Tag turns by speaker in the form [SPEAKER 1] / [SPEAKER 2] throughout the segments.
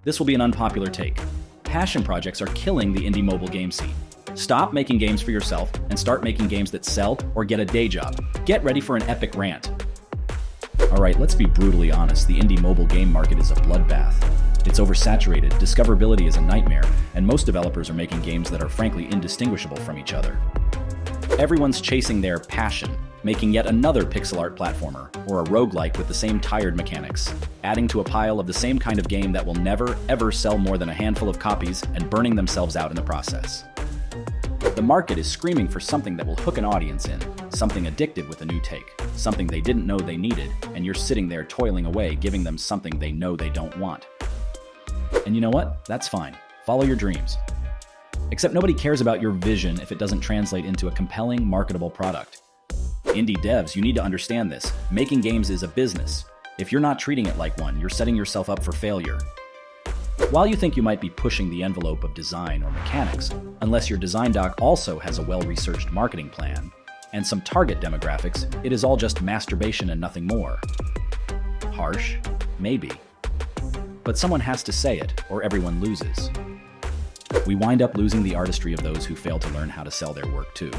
[SPEAKER 1] This will be an unpopular take. Passion projects are killing the indie mobile game scene. Stop making games for yourself and start making games that sell or get a day job. Get ready for an epic rant. Alright, let's be brutally honest, the indie mobile game market is a bloodbath. It's oversaturated, discoverability is a nightmare, and most developers are making games that are frankly indistinguishable from each other. Everyone's chasing their passion, making yet another pixel art platformer, or a roguelike with the same tired mechanics, adding to a pile of the same kind of game that will never, ever sell more than a handful of copies and burning themselves out in the process. The market is screaming for something that will hook an audience in, something addictive with a new take, something they didn't know they needed, and you're sitting there toiling away giving them something they know they don't want. And you know what? That's fine. Follow your dreams. Except nobody cares about your vision if it doesn't translate into a compelling, marketable product. Indie devs, you need to understand this. Making games is a business. If you're not treating it like one, you're setting yourself up for failure. While you think you might be pushing the envelope of design or mechanics, unless your design doc also has a well-researched marketing plan and some target demographics, it is all just masturbation and nothing more. Harsh? Maybe. But someone has to say it, or everyone loses. We wind up losing the artistry of those who fail to learn how to sell their work too.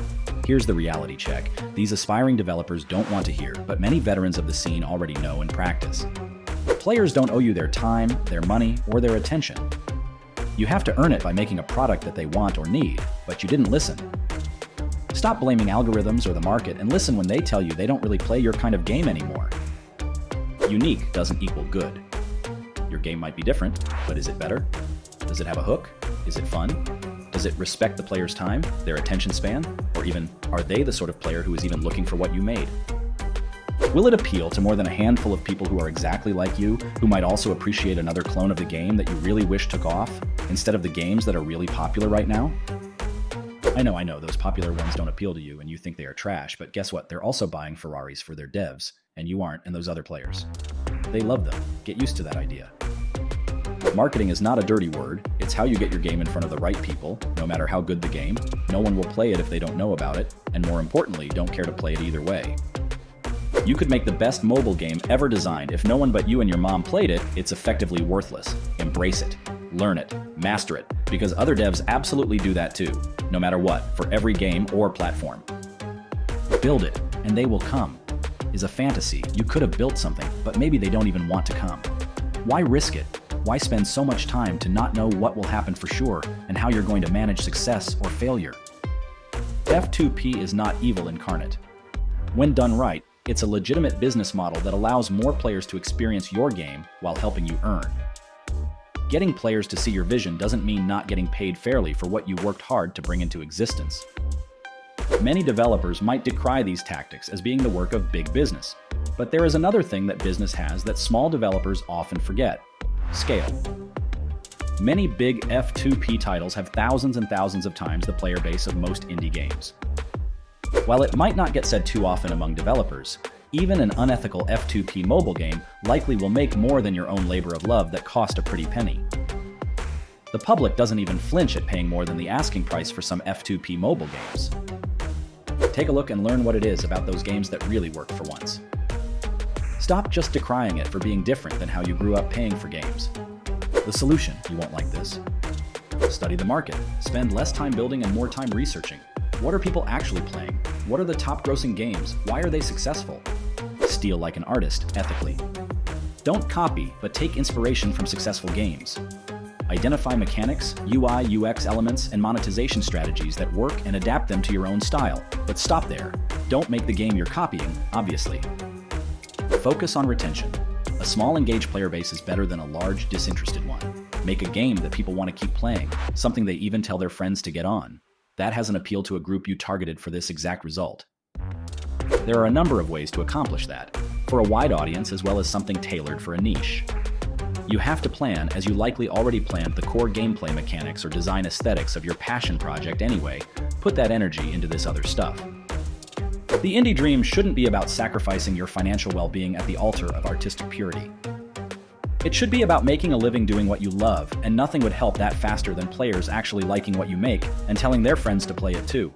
[SPEAKER 1] Here's the reality check. These aspiring developers don't want to hear, but many veterans of the scene already know and practice. Players don't owe you their time, their money, or their attention. You have to earn it by making a product that they want or need, but you didn't listen. Stop blaming algorithms or the market and listen when they tell you they don't really play your kind of game anymore. Unique doesn't equal good. Your game might be different, but is it better? Does it have a hook? Is it fun? Does it respect the player's time, their attention span? Or even, are they the sort of player who is even looking for what you made? Will it appeal to more than a handful of people who are exactly like you, who might also appreciate another clone of the game that you really wish took off, instead of the games that are really popular right now? I know, those popular ones don't appeal to you and you think they are trash, but guess what? They're also buying Ferraris for their devs, and you aren't, and those other players. They love them. Get used to that idea. Marketing is not a dirty word. It's how you get your game in front of the right people, no matter how good the game. No one will play it if they don't know about it, and more importantly, don't care to play it either way. You could make the best mobile game ever designed. If no one but you and your mom played it, it's effectively worthless. Embrace it. Learn it. Master it. Because other devs absolutely do that too, no matter what, for every game or platform. Build it, and they will come. Is a fantasy. You could have built something, but maybe they don't even want to come. Why risk it? Why spend so much time to not know what will happen for sure and how you're going to manage success or failure? F2P is not evil incarnate. When done right, it's a legitimate business model that allows more players to experience your game while helping you earn. Getting players to see your vision doesn't mean not getting paid fairly for what you worked hard to bring into existence. Many developers might decry these tactics as being the work of big business, but there is another thing that business has that small developers often forget: scale. Many big F2P titles have thousands and thousands of times the player base of most indie games. While it might not get said too often among developers, even an unethical F2P mobile game likely will make more than your own labor of love that cost a pretty penny. The public doesn't even flinch at paying more than the asking price for some F2P mobile games. Take a look and learn what it is about those games that really work for once. Stop just decrying it for being different than how you grew up paying for games. The solution: you won't like this. Study the market. Spend less time building and more time researching. What are people actually playing? What are the top grossing games? Why are they successful? Steal like an artist, ethically. Don't copy, but take inspiration from successful games. Identify mechanics, UI, UX elements, and monetization strategies that work and adapt them to your own style. But stop there. Don't make the game you're copying, obviously. Focus on retention. A small engaged player base is better than a large disinterested one. Make a game that people want to keep playing, something they even tell their friends to get on. That has an appeal to a group you targeted for this exact result. There are a number of ways to accomplish that, for a wide audience as well as something tailored for a niche. You have to plan, as you likely already planned, the core gameplay mechanics or design aesthetics of your passion project anyway. Put that energy into this other stuff. The indie dream shouldn't be about sacrificing your financial well-being at the altar of artistic purity. It should be about making a living doing what you love, and nothing would help that faster than players actually liking what you make and telling their friends to play it too.